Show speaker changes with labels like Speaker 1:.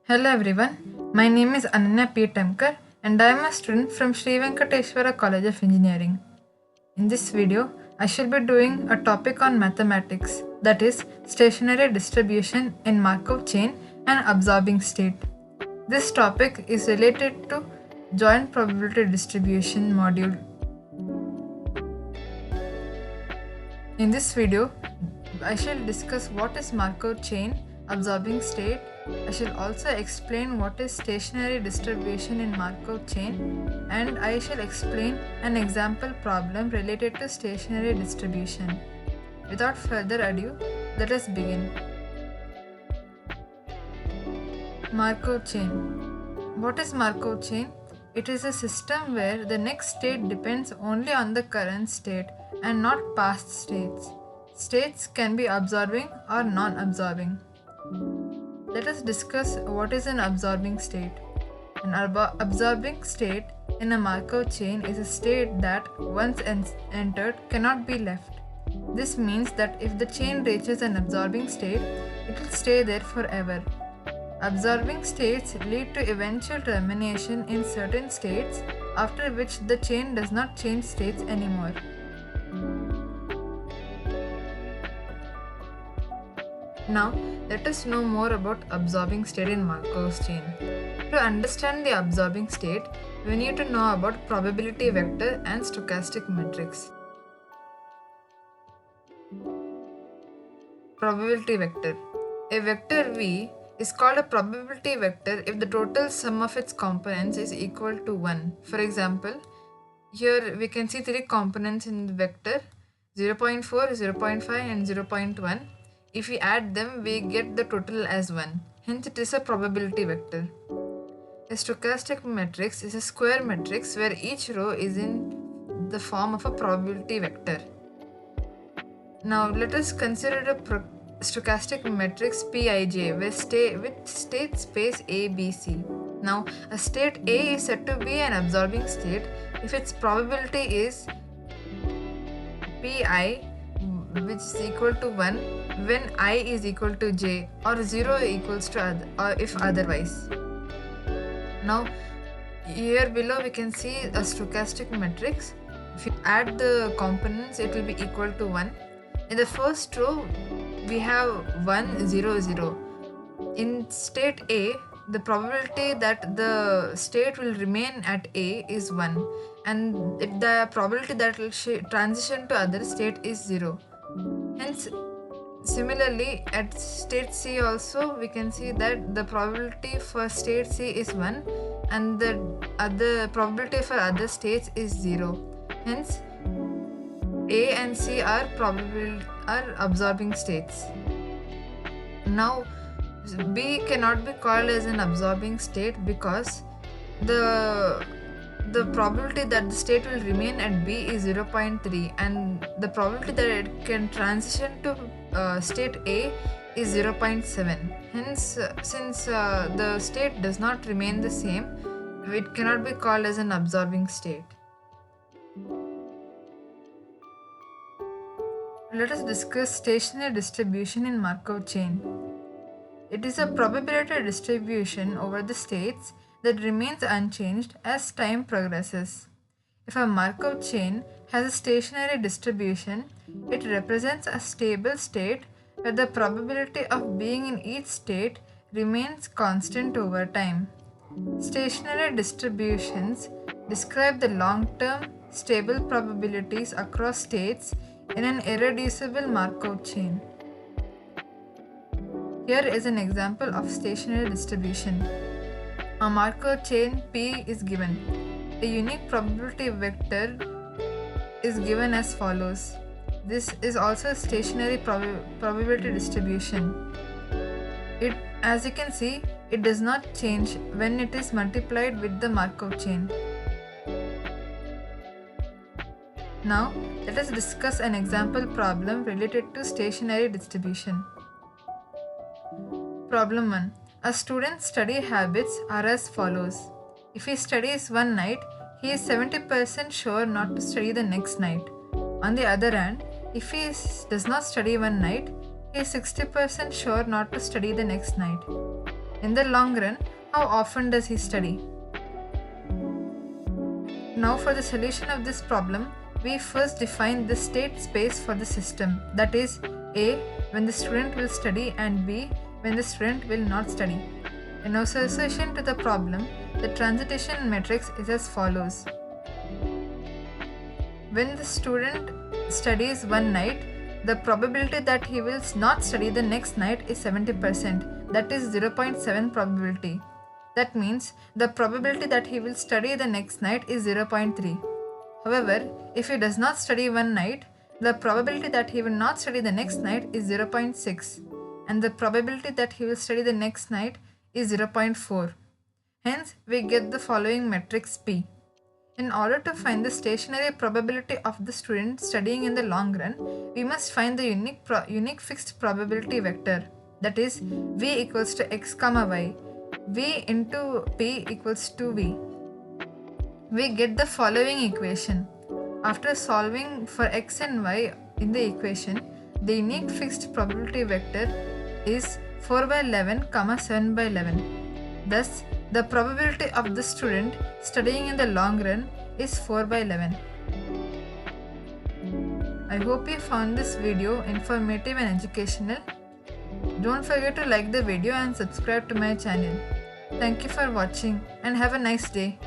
Speaker 1: Hello everyone, my name is Ananya P. Temkar and I am a student from Sri Venkateshwara College of Engineering. In this video, I shall be doing a topic on mathematics, that is stationary distribution in Markov chain and absorbing state. This topic is related to joint probability distribution module. In this video, I shall discuss what is Markov chain, absorbing state. I shall also explain what is stationary distribution in Markov chain, and I shall explain an example problem related to stationary distribution. Without further ado, let us begin. Markov chain. What is Markov chain? It is a system where the next state depends only on the current state and not past states. States can be absorbing or non-absorbing. Let us discuss what is an absorbing state. An absorbing state in a Markov chain is a state that, once entered, cannot be left. This means that if the chain reaches an absorbing state, it will stay there forever. Absorbing states lead to eventual termination in certain states, after which the chain does not change states anymore. Now, let us know more about absorbing state in Markov's chain. To understand the absorbing state, we need to know about probability vector and stochastic matrix. Probability vector. A vector V is called a probability vector if the total sum of its components is equal to 1. For example, here we can see three components in the vector 0.4, 0.5 and 0.1. If we add them, we get the total as 1. Hence, it is a probability vector. A stochastic matrix is a square matrix where each row is in the form of a probability vector. Now, let us consider a stochastic matrix Pij with state space A, B, C. Now, a state A is said to be an absorbing state if its probability is Pi, which is equal to 1 when I is equal to j, or 0 equals to or if otherwise. Now, here below we can see a stochastic matrix. If you add the components, it will be equal to 1. In the first row, we have 1, 0, 0. In state A, the probability that the state will remain at A is 1, and the probability that will transition to other state is 0. Hence, similarly, at state C also, we can see that the probability for state C is 1 and the other probability for other states is 0. Hence, A and C are absorbing states. Now, B cannot be called as an absorbing state because the probability that the state will remain at B is 0.3 and the probability that it can transition to state A is 0.7. Hence, since the state does not remain the same, it cannot be called as an absorbing state. Let us discuss stationary distribution in Markov chain. It is a probability distribution over the states that remains unchanged as time progresses. If a Markov chain has a stationary distribution, it represents a stable state where the probability of being in each state remains constant over time. Stationary distributions describe the long-term stable probabilities across states in an irreducible Markov chain. Here is an example of stationary distribution. A Markov chain P is given. A unique probability vector is given as follows. This is also a stationary probability distribution. As you can see, it does not change when it is multiplied with the Markov chain. Now, let us discuss an example problem related to stationary distribution. Problem 1. A student's study habits are as follows. If he studies one night, he is 70% sure not to study the next night. On the other hand, if he does not study one night, he is 60% sure not to study the next night. In the long run, how often does he study? Now for the solution of this problem, we first define the state space for the system, that is A, when the student will study, and B, when the student will not study. In our solution to the problem, the transition matrix is as follows. When the student studies one night, the probability that he will not study the next night is 70%, that is 0.7 probability. That means the probability that he will study the next night is 0.3. However, if he does not study one night, the probability that he will not study the next night is 0.6, and the probability that he will study the next night is 0.4. Hence, we get the following matrix P. In order to find the stationary probability of the student studying in the long run, we must find the unique fixed probability vector, that is v equals to x comma y. V into P equals to V. We get the following equation. After solving for x and y in the equation, the unique fixed probability vector is 4 by 11, 7 by 11. Thus, the probability of the student studying in the long run is 4 by 11. I hope you found this video informative and educational. Don't forget to like the video and subscribe to my channel. Thank you for watching and have a nice day.